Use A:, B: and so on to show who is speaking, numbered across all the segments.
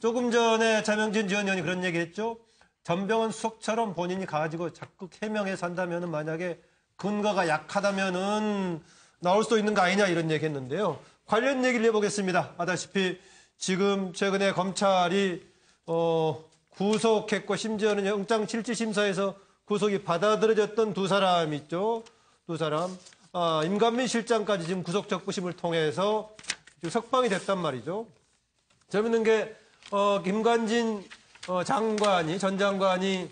A: 조금 전에 차명진 전 의원이 그런 얘기했죠. 전병헌 수석처럼 본인이 가지고 자꾸 해명해서 한다면은 만약에 근거가 약하다면은 나올 수도 있는 거 아니냐 이런 얘기했는데요. 관련 얘기를 해보겠습니다. 아다시피 지금 최근에 검찰이 구속했고 심지어는 영장실질심사에서 구속이 받아들여졌던 두 사람 있죠. 두 사람. 임관민 실장까지 지금 구속적부심을 통해서 지금 석방이 됐단 말이죠. 재밌는 게 김관진 전 장관이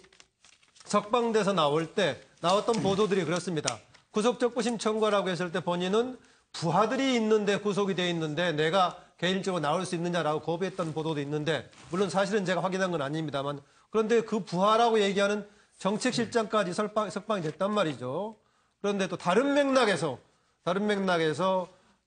A: 석방돼서 나올 때 나왔던 보도들이 그렇습니다. 구속적부심 청구라고 했을 때 본인은 부하들이 있는데 구속이 돼 있는데 내가 개인적으로 나올 수 있느냐라고 거부했던 보도도 있는데 물론 사실은 제가 확인한 건 아닙니다만 그런데 그 부하라고 얘기하는 정책실장까지 석방이 됐단 말이죠. 그런데 또 다른 맥락에서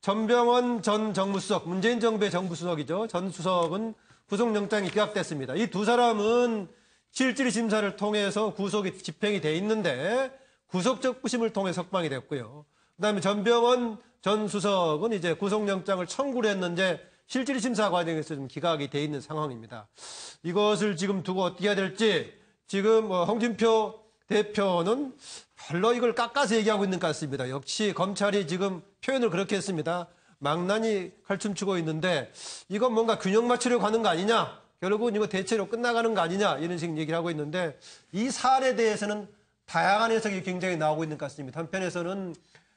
A: 전병헌 전 정무수석, 문재인 정부의 정부수석이죠. 전 수석은 구속영장이 기각됐습니다. 이 두 사람은 실질심사를 통해서 구속이 집행이 돼 있는데 구속적부심을 통해 석방이 됐고요. 그다음에 전병헌 전 수석은 이제 구속영장을 청구를 했는데 실질심사 과정에서 좀 기각이 돼 있는 상황입니다. 이것을 지금 두고 어떻게 해야 될지 지금 홍준표 대표는 별로 이걸 깎아서 얘기하고 있는 것 같습니다. 역시 검찰이 지금 표현을 그렇게 했습니다. 망나니 칼춤추고 있는데 이건 뭔가 균형 맞추려고 하는 거 아니냐. 결국은 이거 대체로 끝나가는 거 아니냐. 이런 식의 얘기를 하고 있는데 이 사안에 대해서는 다양한 해석이 굉장히 나오고 있는 것 같습니다. 한편에서는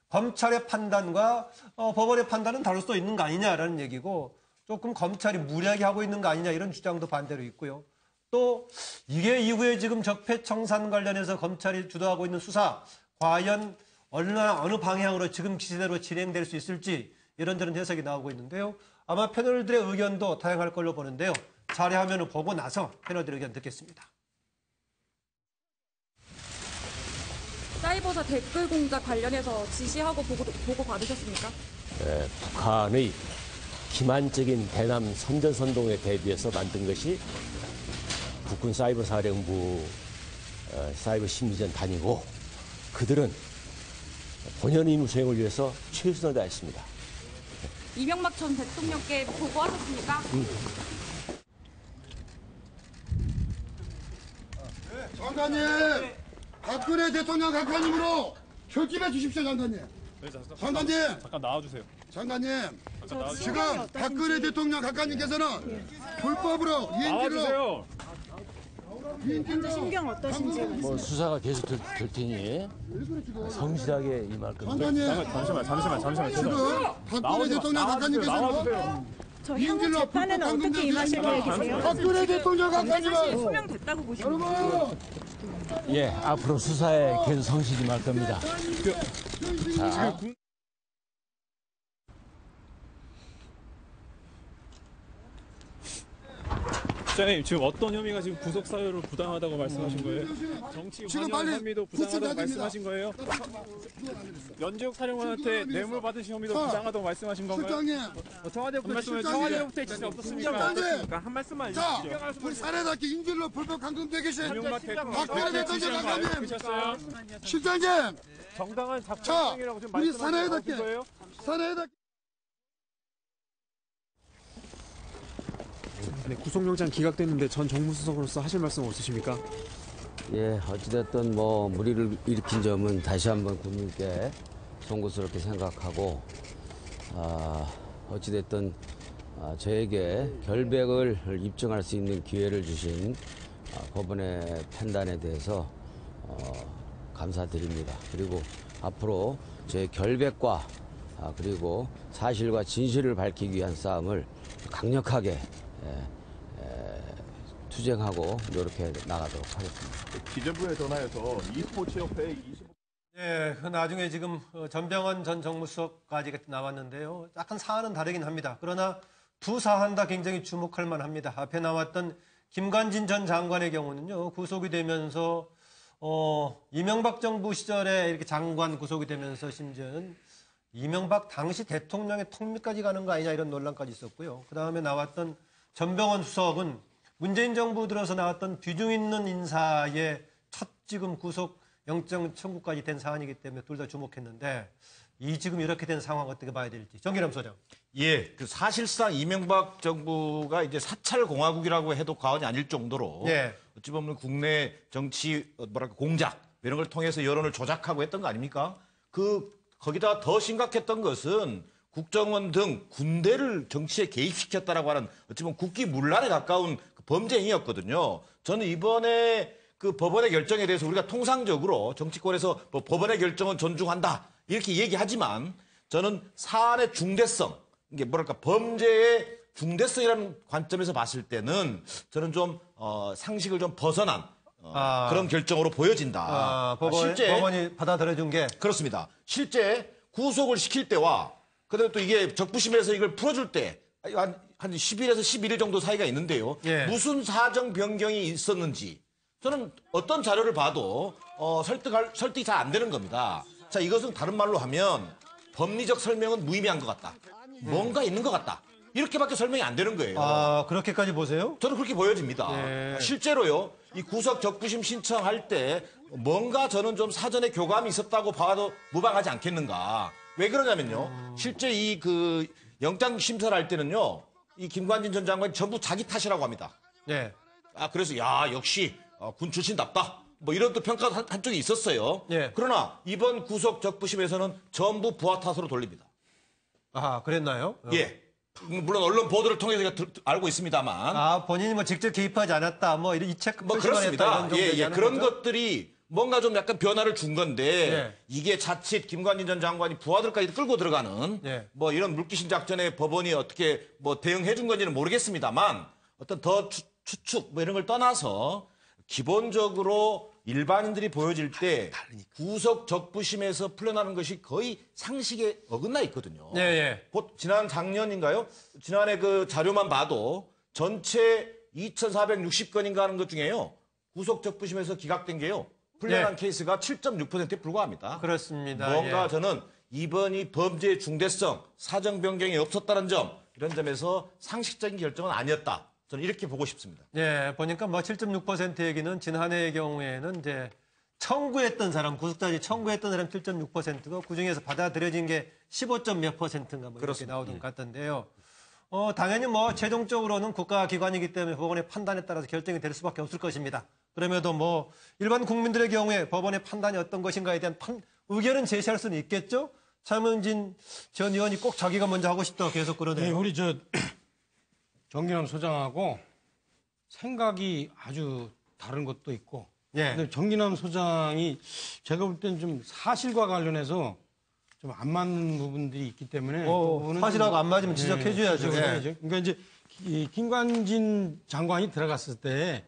A: 검찰의 판단과 법원의 판단은 다를 수도 있는 거 아니냐라는 얘기고 조금 검찰이 무리하게 하고 있는 거 아니냐 이런 주장도 반대로 있고요. 또 이게 이후에 지금 적폐청산 관련해서 검찰이 주도하고 있는 수사 과연 어느 방향으로 지금 시대로 진행될 수 있을지 이런저런 해석이 나오고 있는데요. 아마 패널들의 의견도 다양할 걸로 보는데요. 자료화면을 보고 나서 패널들의 의견 듣겠습니다.
B: 사이버사 댓글 공작 관련해서 지시하고 보고 받으셨습니까?
C: 네, 북한의 기만적인 대남 선전선동에 대비해서 만든 것이 국군 사이버사령부 사이버 심리전 단이고 그들은 본연 임무 수행을 위해서 최선을 다했습니다.
B: 이명박 전 대통령께 보고하셨습니까?
D: 장관님, 박근혜 대통령 각하님으로 결집해 주십시오, 장관님.
E: 네,
D: 장관님.
E: 잠깐 나와주세요.
D: 장관님, 지금 박근혜 대통령 각하님께서는 불법으로
E: 나와주세요.
F: 현재 심경 어떠신지.
C: 수사가 계속 될 테니 성실하게 임할 겁니다.
D: 장관님,
E: 잠시만.
D: 지금 박근혜 대통령 각하님께서는
E: 나와주세요.
F: 저 향후 재판에는 어떻게 임하실 계획이세요?
D: 박근혜 대통령
B: 사실
D: 각하님은
B: 소명됐다고 보십니까?
D: 여러분,
C: 예, 앞으로 수사에 계속 성실히 임할 겁니다. 자.
E: 시장님 지금 어떤 혐의가 지금 구속 사유로 부당하다고 말씀하신 거예요? 정치
D: 지금
E: 관여
D: 빨리
E: 혐의도
D: 구치해야
E: 부당하다고
D: 됩니다.
E: 말씀하신 거예요? 연재욱 사령관한테 뇌물 받으신 혐의도 부당하다고 말씀하신 건가요?
D: 실장님,
E: 청와대로부터 지시 없었습니까?
D: 실장님.
E: 한 말씀만
D: 자,
E: 해주시죠.
D: 우리 사례답게 인질로 불법 감금돼 계신
E: 이명박 대통령
D: 박근혜 대통령
E: 지시한 거
D: 각하님,
E: 알고 계셨어요?
D: 실장님,
E: 정당한
D: 자,
E: 작성이라고 지금
D: 우리
E: 말씀하신
D: 사례답게
E: 거예요?
D: 사례답게.
G: 네, 구속영장 기각됐는데 전 정무수석으로서 하실 말씀 없으십니까?
H: 예, 어찌됐든 무리를 일으킨 점은 다시 한번 국민께 송구스럽게 생각하고, 어찌됐든 저에게 결백을 입증할 수 있는 기회를 주신 법원의 판단에 대해서 감사드립니다. 그리고 앞으로 저의 결백과 그리고 사실과 진실을 밝히기 위한 싸움을 강력하게 투쟁하고 노력해 나가도록 하겠습니다.
I: 기재부에 전화해서 e스포츠 협회 25...
A: 예, 나중에 지금 전병헌 전 정무수석까지 나왔는데요. 약간 사안은 다르긴 합니다. 그러나 두 사안 다 굉장히 주목할 만합니다. 앞에 나왔던 김관진 전 장관의 경우는요. 구속이 되면서 이명박 정부 시절에 이렇게 장관 구속이 되면서 심지어는 이명박 당시 대통령의 턱밑까지 가는 거 아니냐 이런 논란까지 있었고요. 그다음에 나왔던 전병헌 수석은 문재인 정부 들어서 나왔던 비중 있는 인사의 첫 지금 구속 영장 청구까지 된 사안이기 때문에 둘 다 주목했는데 지금 이렇게 된 상황 어떻게 봐야 될지. 정기남 소장.
J: 예, 그 사실상 이명박 정부가 이제 사찰 공화국이라고 해도 과언이 아닐 정도로
A: 예.
J: 어찌 보면 국내 정치 공작 이런 걸 통해서 여론을 조작하고 했던 거 아닙니까? 거기다 더 심각했던 것은 국정원 등 군대를 정치에 개입시켰다라고 하는 어찌 보면 국기문란에 가까운 그 범죄 행위였거든요. 저는 이번에 그 법원의 결정에 대해서 우리가 통상적으로 정치권에서 뭐 법원의 결정은 존중한다 이렇게 얘기하지만 저는 사안의 중대성, 이게 범죄의 중대성이라는 관점에서 봤을 때는 저는 좀 상식을 좀 벗어난 그런 결정으로 보여진다.
A: 법원이 받아들여준 게
J: 그렇습니다. 실제 구속을 시킬 때와 그다음에 또 이게 적부심에서 이걸 풀어줄 때 한 10일에서 11일 정도 사이가 있는데요.
A: 예.
J: 무슨 사정 변경이 있었는지 저는 어떤 자료를 봐도 설득이 잘 안 되는 겁니다. 자, 이것은 다른 말로 하면 법리적 설명은 무의미한 것 같다. 뭔가 있는 것 같다. 이렇게밖에 설명이 안 되는 거예요.
A: 아, 그렇게까지 보세요?
J: 저는 그렇게 보여집니다.
A: 예.
J: 실제로요, 이 구속 적부심 신청할 때 뭔가 저는 좀 사전에 교감이 있었다고 봐도 무방하지 않겠는가. 왜 그러냐면요. 실제 이 영장 심사를 할 때는요, 이 김관진 전 장관이 전부 자기 탓이라고 합니다.
A: 네.
J: 그래서 역시 군 출신답다. 뭐 이런 또 평가 한쪽이 있었어요.
A: 예.
J: 그러나 이번 구속 적부심에서는 전부 부하 탓으로 돌립니다.
A: 아, 그랬나요?
J: 예. 물론 언론 보도를 통해서 제가 알고 있습니다만.
A: 본인이 뭐 직접 개입하지 않았다. 뭐 이 책
J: 그렇습니다. 예. 그런 것들이 뭔가 좀 약간 변화를 준 건데
A: 예.
J: 이게 자칫 김관진 전 장관이 부하들까지 끌고 들어가는
A: 예.
J: 뭐 이런 물귀신 작전에 법원이 어떻게 뭐 대응해 준 건지는 모르겠습니다만 어떤 더 추측 뭐 이런 걸 떠나서 기본적으로 일반인들이 보여질 때 구속 적부심에서 풀려나는 것이 거의 상식에 어긋나 있거든요.
A: 예, 예.
J: 지난 작년인가요? 지난해 그 자료만 봐도 전체 2,460건인가 하는 것 중에요. 구속 적부심에서 기각된 게요. 풀려난 케이스가 7.6%에 불과합니다.
A: 그렇습니다.
J: 뭔가
A: 예.
J: 저는 이번이 범죄의 중대성, 사정 변경이 없었다는 점, 이런 점에서 상식적인 결정은 아니었다. 저는 이렇게 보고 싶습니다.
A: 예, 보니까 뭐 7.6% 얘기는 지난해의 경우에는 이제 청구했던 사람, 구속자지 청구했던 사람 7.6%고 그중에서 받아들여진 게 15몇 %인가 뭐 이렇게 나오던 것 같던데요. 당연히 뭐 최종적으로는 국가기관이기 때문에 법원의 판단에 따라서 결정이 될 수밖에 없을 것입니다. 그럼에도 뭐 일반 국민들의 경우에 법원의 판단이 어떤 것인가에 대한 의견은 제시할 수는 있겠죠. 차명진 전 의원이 꼭 자기가 먼저 하고 싶다고 계속 그러네요.
K: 네, 우리 정기남 소장하고 생각이 아주 다른 것도 있고.
A: 예.
K: 근데 정기남 소장이 제가 볼 때는 좀 사실과 관련해서 좀 안 맞는 부분들이 있기 때문에
A: 사실하고 안 맞으면 지적해줘야죠.
K: 지적해야죠. 그러니까 이제 이 김관진 장관이 들어갔을 때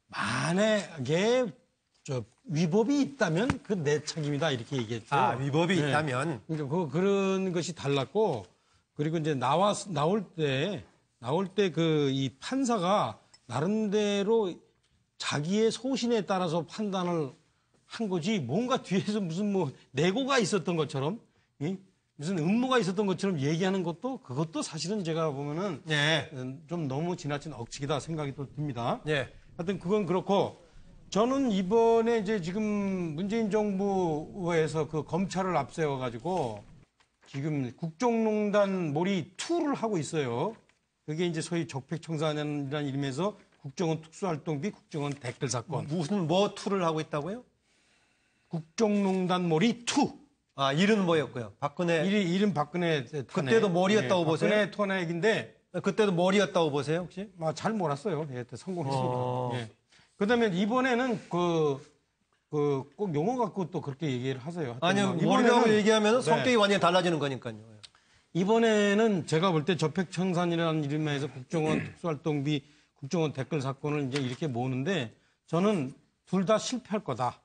K: 만약에 위법이 있다면 그 내 책임이다 이렇게 얘기했죠.
A: 위법이 있다면.
K: 그러니까 그런 것이 달랐고 그리고 이제 나올 때 이 판사가 나름대로 자기의 소신에 따라서 판단을 한 거지 뭔가 뒤에서 무슨 뭐 내고가 있었던 것처럼 무슨 음모가 있었던 것처럼 얘기하는 그것도 사실은 제가 보면은 좀 너무 지나친 억측이다 생각이 또 듭니다. 하여튼 그건 그렇고 저는 이번에 이제 지금 문재인 정부에서 그 검찰을 앞세워 가지고 지금 국정농단 몰이 2를 하고 있어요. 그게 이제 소위 적폐청산이라는 이름에서 국정원 특수활동비, 국정원 댓글 사건.
A: 무슨 뭐 2를 하고 있다고요?
K: 국정농단 몰이 2.
A: 이름 뭐였고요? 박근혜.
K: 이름 박근혜 탄핵.
A: 그때도 몰이었다고 보세요?
K: 박근혜 탄핵인데.
A: 그때도 몰이었다고 보세요, 혹시?
K: 잘 몰았어요. 성공했습니다. 그다음에 이번에는 꼭 용어 갖고 또 그렇게 얘기를 하세요.
A: 아니요, 몰이라고 얘기하면 성격이 완전히 달라지는 거니까요.
K: 이번에는 제가 볼 때 적폐청산이라는 이름에서 국정원 특수활동비, 국정원 댓글 사건을 이제 이렇게 모으는데 저는 둘 다 실패할 거다.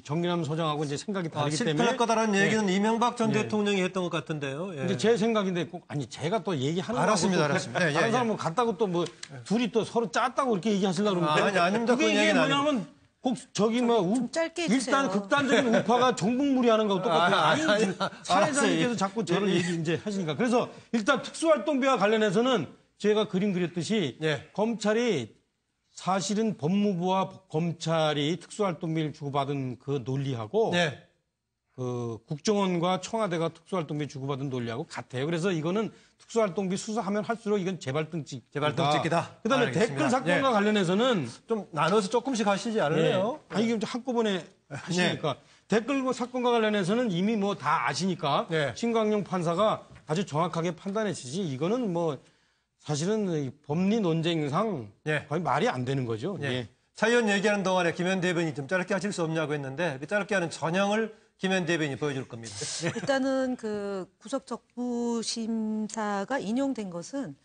K: 정기남 소장하고 이제 생각이 다르기 때문에
A: 실패할 거다라는 얘기는 이명박 전 대통령이 했던 것 같은데요.
K: 근데 제 생각인데 제가 또 얘기하는
A: 알았습니다.
K: 다른 사람은 갔다고 또 뭐 둘이 또 서로 짰다고 이렇게 얘기하시려고 그러는데
A: 아닙니다.
K: 그게 이게 뭐냐면 꼭 일단 극단적인 우파가 정북무리하는 거하고 똑같아요. 사회자님께서 자꾸 저를 이제 하시니까 그래서 일단 특수활동비와 관련해서는 제가 그림 그렸듯이 검찰이 사실은 법무부와 검찰이 특수활동비를 주고받은 그 논리하고 그 국정원과 청와대가 특수활동비 주고받은 논리하고 같아요. 그래서 이거는 특수활동비 수사하면 할수록 이건
A: 재발등찍기다.
K: 그다음에
A: 알겠습니다.
K: 댓글 사건과
A: 예.
K: 관련해서는
A: 좀 나눠서 조금씩 하시지 않을래요?
K: 이게 이제 한꺼번에 하시니까 댓글 사건과 관련해서는 이미 뭐 다 아시니까
A: 네.
K: 신광용 판사가 아주 정확하게 판단했지. 이거는 뭐 사실은 이 법리 논쟁상
A: 예.
K: 거의 말이 안 되는 거죠.
A: 예.
K: 예.
A: 차 의원 얘기하는 동안에 김현 대변인이 좀 짧게 하실 수 없냐고 했는데 그 짧게 하는 전형을 김현 대변인이 보여줄 겁니다.
L: 일단은 그 구속적부심사가 인용된 것은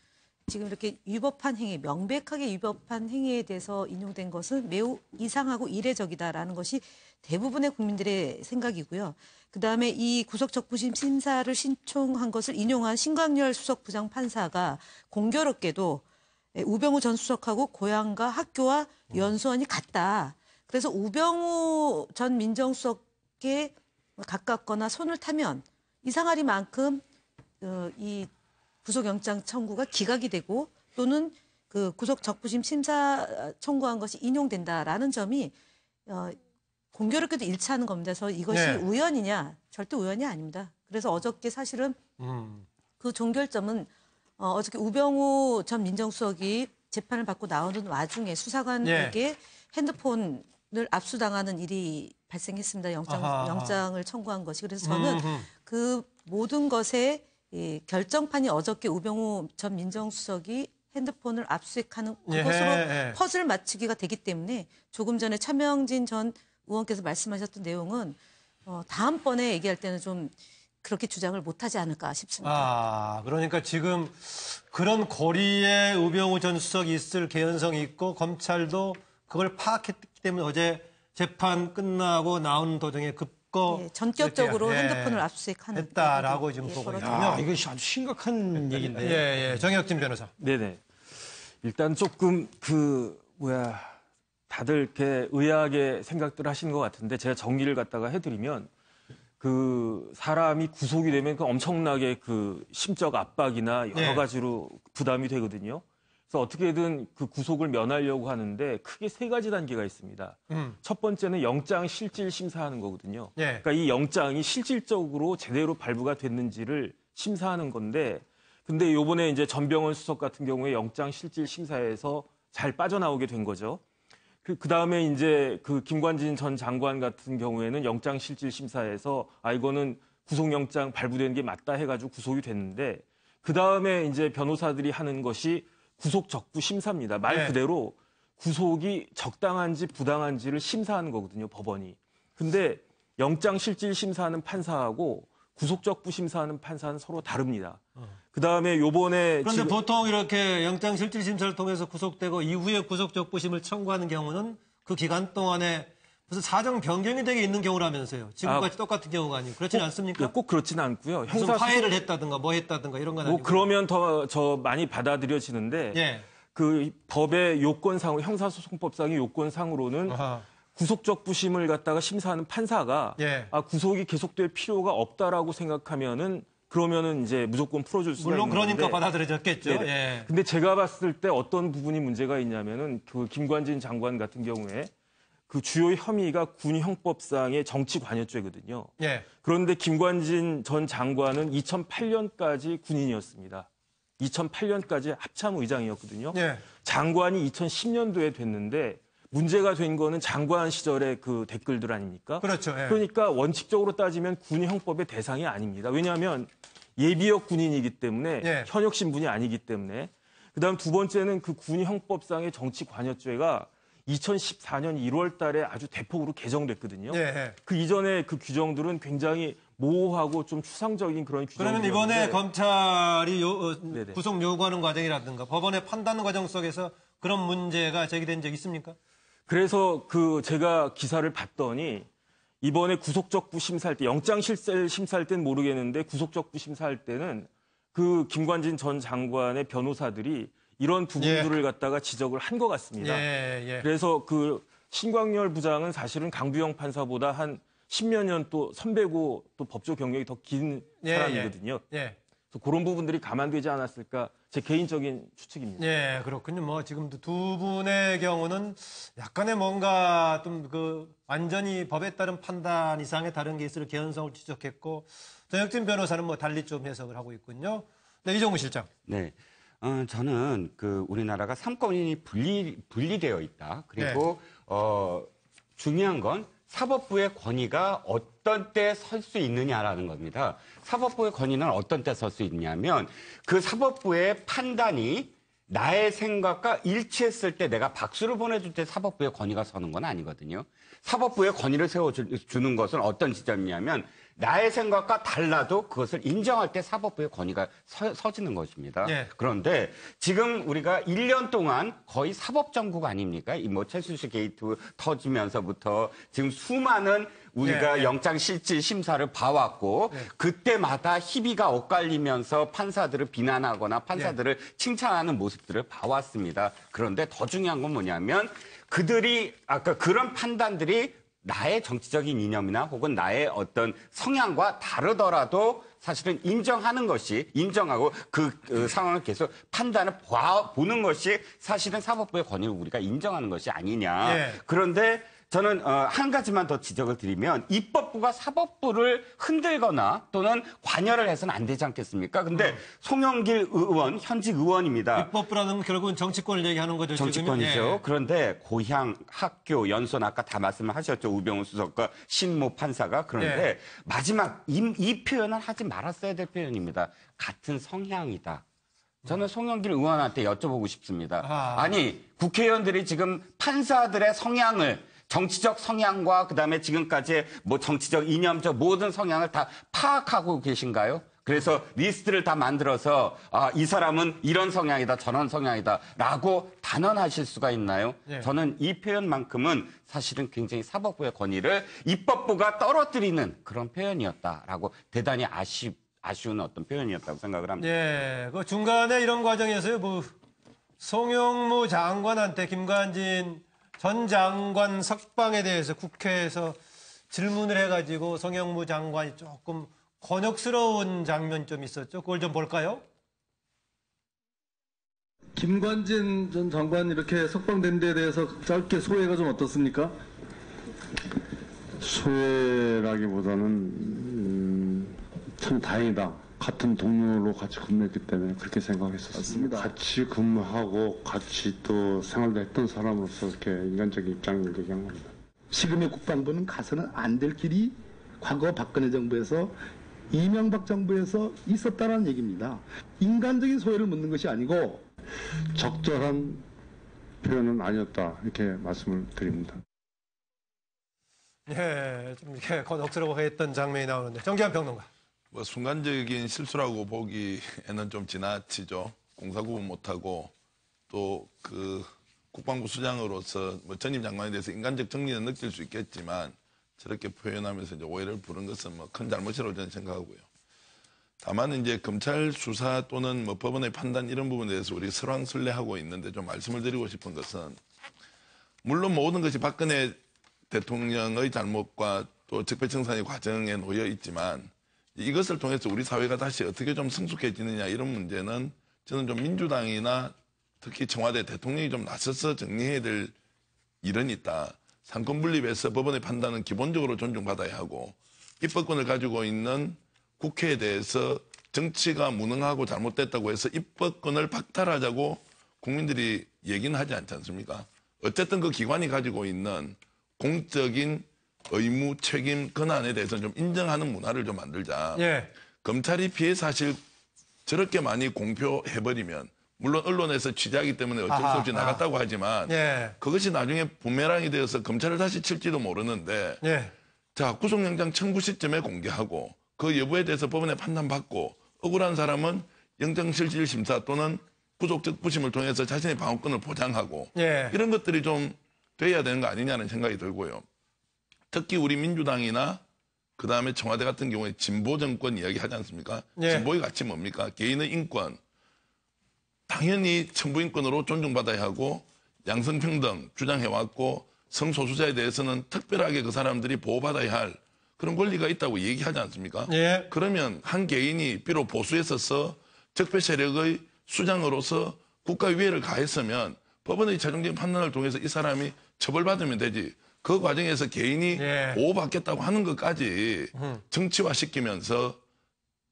L: 지금 이렇게 위법한 행위, 명백하게 위법한 행위에 대해서 인용된 것은 매우 이상하고 이례적이다라는 것이 대부분의 국민들의 생각이고요. 그다음에 이 구속적부심 심사를 신청한 것을 인용한 신광열 수석부장 판사가 공교롭게도 우병우 전 수석하고 고향과 학교와 연수원이 같다. 그래서 우병우 전 민정수석에 가깝거나 손을 타면 이상하리만큼 이 구속영장 청구가 기각이 되고 또는 그 구속적부심 심사 청구한 것이 인용된다라는 점이 공교롭게도 일치하는 겁니다. 그래서 이것이
A: 네.
L: 우연이냐? 절대 우연이 아닙니다. 그래서 어저께 사실은 그 종결점은 어저께 우병우 전 민정수석이 재판을 받고 나오는 와중에 수사관에게 핸드폰을 압수당하는 일이 발생했습니다. 영장을 청구한 것이. 그래서 저는 그 모든 것의 이 결정판이 어저께 우병우 전 민정수석이 핸드폰을 압수하는 그것으로 퍼즐 맞추기가 되기 때문에 조금 전에 차명진 전 의원께서 말씀하셨던 내용은 다음번에 얘기할 때는 좀 그렇게 주장을 못하지 않을까 싶습니다.
A: 그러니까 지금 그런 고리에 우병우 전 수석이 있을 개연성이 있고 검찰도 그걸 파악했기 때문에 어제 재판 끝나고 나오는 도중에
L: 전격적으로 핸드폰을 압수하는
A: 했다라고 지금 보고 있군요.
K: 이거 아주 심각한 얘기인데.
A: 정혁진 변호사.
M: 네네. 일단 조금 다들 이렇게 의아하게 생각들 하시는 것 같은데 제가 정리를 갖다가 해드리면 그 사람이 구속이 되면 그 엄청나게 그 심적 압박이나 여러 가지로 부담이 되거든요. 그래서 어떻게든 그 구속을 면하려고 하는데 크게 세 가지 단계가 있습니다. 첫 번째는 영장 실질 심사하는 거거든요. 그러니까 이 영장이 실질적으로 제대로 발부가 됐는지를 심사하는 건데 근데 요번에 이제 전병헌 수석 같은 경우에 영장 실질 심사에서 잘 빠져나오게 된 거죠. 그 다음에 이제 그 김관진 전 장관 같은 경우에는 영장 실질 심사에서 이거는 구속영장 발부된 게 맞다 해가지고 구속이 됐는데 그 다음에 이제 변호사들이 하는 것이 구속적부 심사입니다. 말 그대로 구속이 적당한지 부당한지를 심사하는 거거든요, 법원이. 근데 영장 실질 심사하는 판사하고 구속적부 심사하는 판사는 서로 다릅니다. 그다음에 요번에
A: 그런데 보통 이렇게 영장 실질 심사를 통해서 구속되고 이후에 구속적부심을 청구하는 경우는 그 기간 동안에 무슨 사정 변경이 되게 있는 경우라면서요. 지금까지 똑같은 경우가 아니고 그렇지는 않습니까?
M: 꼭 그렇지는 않고요.
A: 무슨 화해를 했다든가 뭐 했다든가 이런 건 아니고.
M: 그러면 더 많이 받아들여지는데 그 법의 요건상 형사소송법상의 요건상으로는 구속적부심을 갖다가 심사하는 판사가 구속이 계속될 필요가 없다라고 생각하면은 그러면은 이제 무조건 풀어줄 수가
A: 물론
M: 있는 건데.
A: 그러니까 받아들여졌겠죠.
M: 근데 제가 봤을 때 어떤 부분이 문제가 있냐면은 그 김관진 장관 같은 경우에 그 주요 혐의가 군형법상의 정치 관여죄거든요. 그런데 김관진 전 장관은 2008년까지 군인이었습니다. 2008년까지 합참의장이었거든요. 장관이 2010년도에 됐는데 문제가 된 거는 장관 시절의 그 댓글들 아닙니까?
A: 그렇죠.
M: 그러니까 원칙적으로 따지면 군형법의 대상이 아닙니다. 왜냐하면 예비역 군인이기 때문에 현역 신분이 아니기 때문에. 그다음 두 번째는 그 군형법상의 정치 관여죄가 2014년 1월 달에 아주 대폭으로 개정됐거든요. 그 이전에 그 규정들은 굉장히 모호하고 좀 추상적인 그런 규정들이었는데.
A: 그러면 이번에 검찰이 구속 요구하는 과정이라든가 법원의 판단 과정 속에서 그런 문제가 제기된 적 있습니까?
M: 그래서 제가 기사를 봤더니 이번에 구속적부 심사할 때 영장 실질 심사할 때는 모르겠는데 구속적부 심사할 때는 그 김관진 전 장관의 변호사들이 이런 부분들을 갖다가 지적을 한 것 같습니다. 그래서 그 신광열 부장은 사실은 강부영 판사보다 한 10몇 년 또 선배고 또 법조 경력이 더 긴 사람이거든요. 그래서 그런 부분들이 감안되지 않았을까 제 개인적인 추측입니다.
A: 예, 그렇군요. 뭐 지금도 두 분의 경우는 약간의 뭔가 좀 그 완전히 법에 따른 판단 이상의 다른 게 있을 개연성을 지적했고 전혁진 변호사는 뭐 달리 좀 해석을 하고 있군요. 네, 이정무 실장.
N: 네. 저는 그 우리나라가 삼권이 분리되어 있다. 그리고 중요한 건 사법부의 권위가 어떤 때 설 수 있느냐라는 겁니다. 사법부의 권위는 어떤 때 설 수 있냐면 그 사법부의 판단이 나의 생각과 일치했을 때 내가 박수를 보내줄 때 사법부의 권위가 서는 건 아니거든요. 사법부의 권위를 세워주는 것은 어떤 지점이냐면 나의 생각과 달라도 그것을 인정할 때 사법부의 권위가 서지는 것입니다.
A: 네.
N: 그런데 지금 우리가 1년 동안 거의 사법정국 아닙니까? 이 뭐 최순실 게이트 터지면서부터 지금 수많은 우리가 영장실질 심사를 봐왔고 그때마다 희비가 엇갈리면서 판사들을 비난하거나 판사들을 칭찬하는 모습들을 봐왔습니다. 그런데 더 중요한 건 뭐냐면 그들이 아까 그런 판단들이 나의 정치적인 이념이나 혹은 나의 어떤 성향과 다르더라도 사실은 인정하는 것이 인정하고 그 상황을 계속 판단을 보는 것이 사실은 사법부의 권위를 우리가 인정하는 것이 아니냐. 그런데 저는 한 가지만 더 지적을 드리면 입법부가 사법부를 흔들거나 또는 관여를 해서는 안 되지 않겠습니까? 근데 송영길 의원, 현직 의원입니다.
A: 입법부라는 건 결국은 정치권을 얘기하는 거죠.
N: 정치권이죠.
A: 지금은.
N: 그런데 고향, 학교, 연수원 아까 다 말씀을 하셨죠. 우병우 수석과 신모 판사가. 그런데 마지막 이 표현은 하지 말았어야 될 표현입니다. 같은 성향이다. 저는 송영길 의원한테 여쭤보고 싶습니다. 아니 국회의원들이 지금 판사들의 성향을 정치적 성향과 그다음에 지금까지 뭐 정치적 이념적 모든 성향을 다 파악하고 계신가요? 그래서 리스트를 다 만들어서 이 사람은 이런 성향이다 저런 성향이다라고 단언하실 수가 있나요? 저는 이 표현만큼은 사실은 굉장히 사법부의 권위를 입법부가 떨어뜨리는 그런 표현이었다라고 대단히 아쉬운 어떤 표현이었다고 생각을 합니다.
A: 예, 그 중간에 이런 과정에서요, 뭐 송영무 장관한테 김관진 전 장관 석방에 대해서 국회에서 질문을 해가지고 송영무 장관이 조금 곤욕스러운 장면 좀 있었죠. 그걸 좀 볼까요?
O: 김관진 전 장관 이렇게 석방된 데에 대해서 짧게 소회가 좀 어떻습니까?
P: 소회라기보다는 참 다행이다. 같은 동료로 같이 근무했기 때문에 그렇게 생각했었습니다. 같이 근무하고 같이 또 생활도 했던 사람으로서 이렇게 인간적인 입장을 얘기한 겁니다.
Q: 지금의 국방부는 가서는 안 될 길이 과거 박근혜 정부에서 이명박 정부에서 있었다는 얘기입니다. 인간적인 소외를 묻는 것이 아니고
P: 적절한 표현은 아니었다 이렇게 말씀을 드립니다.
A: 예, 좀 이렇게 곤혹스러워했던 장면이 나오는데 정기환 평론가.
I: 뭐 순간적인 실수라고 보기에는 좀 지나치죠. 공사 구분 못하고 또 그 국방부 수장으로서 뭐 전임 장관에 대해서 인간적 정리는 느낄 수 있겠지만 저렇게 표현하면서 이제 오해를 부른 것은 뭐 큰 잘못이라고 저는 생각하고요. 다만 이제 검찰 수사 또는 뭐 법원의 판단 이런 부분에 대해서 우리 설왕설래하고 있는데 좀 말씀을 드리고 싶은 것은 물론 모든 것이 박근혜 대통령의 잘못과 또 적폐청산의 과정에 놓여 있지만 이것을 통해서 우리 사회가 다시 어떻게 좀 성숙해지느냐 이런 문제는 저는 좀 민주당이나 특히 청와대 대통령이 좀 나서서 정리해야 될 일은 있다. 상권 분립에서 법원의 판단은 기본적으로 존중받아야 하고 입법권을 가지고 있는 국회에 대해서 정치가 무능하고 잘못됐다고 해서 입법권을 박탈하자고 국민들이 얘기는 하지 않지 않습니까? 어쨌든 그 기관이 가지고 있는 공적인 의무, 책임, 권한에 대해서는 좀 인정하는 문화를 좀 만들자. 검찰이 피해 사실 저렇게 많이 공표해버리면 물론 언론에서 취재하기 때문에 어쩔 수 없이 나갔다고 하지만 그것이 나중에 부메랑이 되어서 검찰을 다시 칠지도 모르는데 자 구속영장 청구 시점에 공개하고 그 여부에 대해서 법원의 판단받고 억울한 사람은 영장실질심사 또는 구속적 부심을 통해서 자신의 방어권을 보장하고 이런 것들이 좀 돼야 되는 거 아니냐는 생각이 들고요. 특히 우리 민주당이나 그다음에 청와대 같은 경우에 진보 정권 이야기 하지 않습니까? 진보의 가치 뭡니까? 개인의 인권. 당연히 천부인권으로 존중받아야 하고 양성평등 주장해왔고 성소수자에 대해서는 특별하게 그 사람들이 보호받아야 할 그런 권리가 있다고 얘기하지 않습니까?
A: 예.
I: 그러면 한 개인이 비록 보수에 있어서 적폐 세력의 수장으로서 국가 위해를 가했으면 법원의 최종적인 판단을 통해서 이 사람이 처벌받으면 되지. 그 과정에서 개인이 보호받겠다고 하는 것까지 정치화시키면서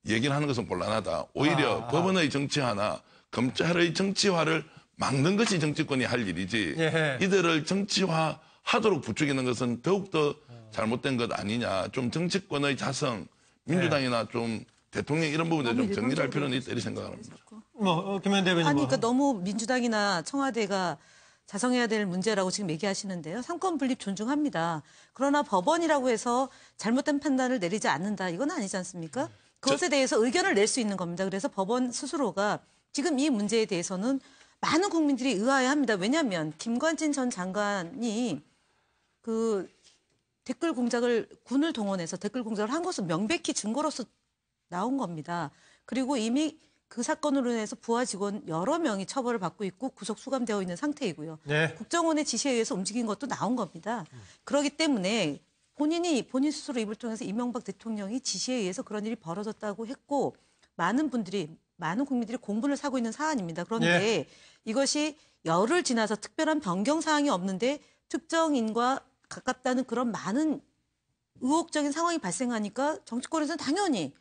I: 얘기를 하는 것은 곤란하다. 오히려 법원의 정치화나 검찰의 정치화를 막는 것이 정치권이 할 일이지. 이들을 정치화하도록 부추기는 것은 더욱더 잘못된 것 아니냐. 좀 정치권의 자성, 민주당이나 좀 대통령 이런 부분에 좀 정리를 할 필요는 있다 이렇게 생각합니다.
A: 김현 대변인.
L: 아니, 그러니까 너무 민주당이나 청와대가 자성해야 될 문제라고 지금 얘기하시는데요. 상권 분립 존중합니다. 그러나 법원이라고 해서 잘못된 판단을 내리지 않는다. 이건 아니지 않습니까? 그것에 대해서 의견을 낼 수 있는 겁니다. 그래서 법원 스스로가 지금 이 문제에 대해서는 많은 국민들이 의아해합니다. 왜냐하면 김관진 전 장관이 그 댓글 공작을 군을 동원해서 댓글 공작을 한 것은 명백히 증거로서 나온 겁니다. 그리고 이미 그 사건으로 인해서 부하 직원 여러 명이 처벌을 받고 있고 구속 수감되어 있는 상태이고요. 국정원의 지시에 의해서 움직인 것도 나온 겁니다. 그렇기 때문에 본인 스스로 입을 통해서 이명박 대통령이 지시에 의해서 그런 일이 벌어졌다고 했고 많은 국민들이 공분을 사고 있는 사안입니다. 그런데 이것이 열흘 지나서 특별한 변경 사항이 없는데 특정인과 가깝다는 그런 많은 의혹적인 상황이 발생하니까 정치권에서는 당연히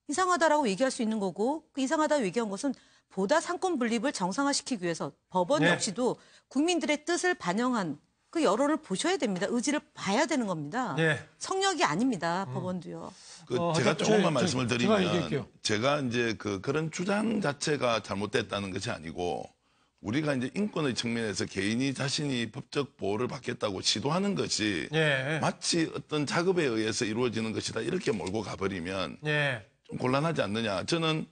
L: 이상하다라고 얘기할 수 있는 거고 그 이상하다고 얘기한 것은 보다 상권 분립을 정상화시키기 위해서 법원 역시도 국민들의 뜻을 반영한 그 여론을 보셔야 됩니다. 의지를 봐야 되는 겁니다. 성역이 아닙니다. 법원도요.
I: 제가 조금만 말씀을 드리면 제가 이제 그런 주장 자체가 잘못됐다는 것이 아니고 우리가 이제 인권의 측면에서 개인이 자신이 법적 보호를 받겠다고 시도하는 것이 마치 어떤 작업에 의해서 이루어지는 것이다 이렇게 몰고 가버리면 좀 곤란하지 않느냐. 저는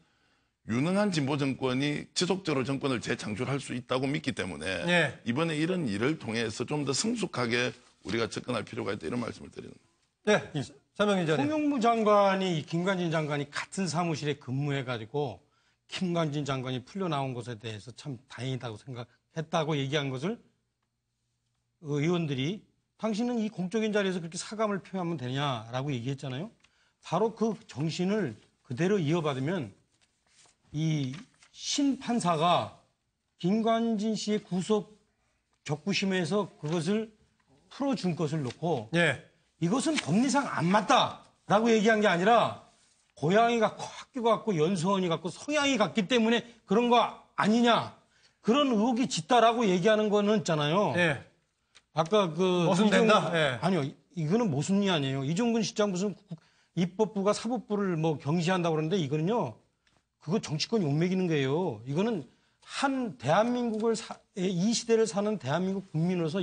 I: 유능한 진보 정권이 지속적으로 정권을 재창출할 수 있다고 믿기 때문에 이번에 이런 일을 통해서 좀 더 성숙하게 우리가 접근할 필요가 있다 이런 말씀을 드리는 거예요.
A: 네, 서명인 전.
K: 송영무 장관이 김관진 장관이 같은 사무실에 근무해가지고 김관진 장관이 풀려나온 것에 대해서 참 다행이다고 생각했다고 얘기한 것을 의원들이 당신은 이 공적인 자리에서 그렇게 사감을 표하면 되냐라고 얘기했잖아요. 바로 그 정신을 그대로 이어받으면 이 신 판사가 김관진 씨의 구속 적부심에서 그것을 풀어준 것을 놓고 이것은 법리상 안 맞다라고 얘기한 게 아니라 고향이 같고 학교가 같고 연수원이 같고 성향이 같기 때문에 그런 거 아니냐 그런 의혹이 짙다라고 얘기하는 거는 있잖아요. 아까
A: 모순된다.
K: 아니요, 이거는 모순이 아니에요. 이종근 시장 무슨 입법부가 사법부를 뭐 경시한다고 그러는데 이거는요. 그거 정치권이 욕먹이는 거예요. 이거는 한 대한민국을 이 시대를 사는 대한민국 국민으로서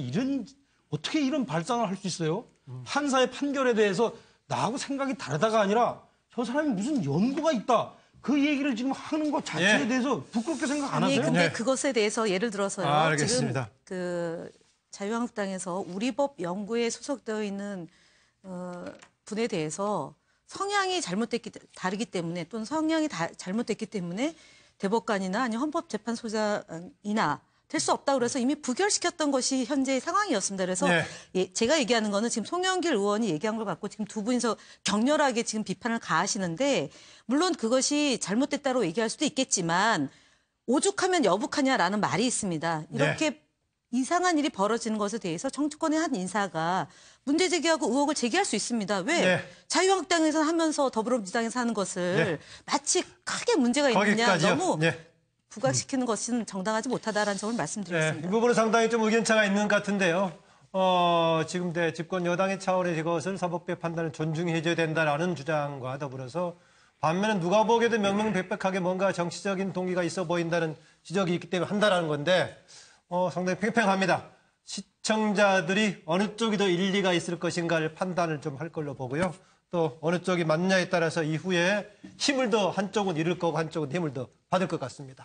K: 어떻게 이런 발상을 할 수 있어요? 판사의 판결에 대해서 나하고 생각이 다르다가 아니라 저 사람이 무슨 연고가 있다. 그 얘기를 지금 하는 것 자체에 대해서 부끄럽게 생각 안 하세요?
L: 아니, 근데 그것에 대해서 예를 들어서요.
A: 알겠습니다.
L: 지금 그 자유한국당에서 우리법 연구에 소속되어 있는 분에 대해서 성향이 다르기 때문에 또는 성향이 잘못됐기 때문에 대법관이나 아니면 헌법재판소장이나 될 수 없다고 그래서 이미 부결시켰던 것이 현재의 상황이었습니다. 그래서 제가 얘기하는 거는 지금 송영길 의원이 얘기한 걸 갖고 지금 두 분이서 격렬하게 지금 비판을 가하시는데 물론 그것이 잘못됐다고 얘기할 수도 있겠지만 오죽하면 여북하냐라는 말이 있습니다. 이렇게 이상한 일이 벌어지는 것에 대해서 정치권의 한 인사가 문제 제기하고 의혹을 제기할 수 있습니다. 왜? 자유한국당에서 하면서 더불어민주당에서 하는 것을 마치 크게 문제가 있느냐
A: 거기까지요?
L: 너무 부각시키는 것은 정당하지 못하다라는 점을 말씀드리겠습니다.
A: 이 부분은 상당히 좀 의견차가 있는 것 같은데요. 지금 집권 여당의 차원에서 이것을 사법부의 판단을 존중해줘야 된다라는 주장과 더불어서 반면에 누가 보기에도 명명백백하게 뭔가 정치적인 동기가 있어 보인다는 지적이 있기 때문에 한다라는 건데 상당히 팽팽합니다. 시청자들이 어느 쪽이 더 일리가 있을 것인가를 판단을 좀 할 걸로 보고요. 또 어느 쪽이 맞냐에 따라서 이후에 힘을 더 한쪽은 잃을 거고 한쪽은 힘을 더 받을 것 같습니다.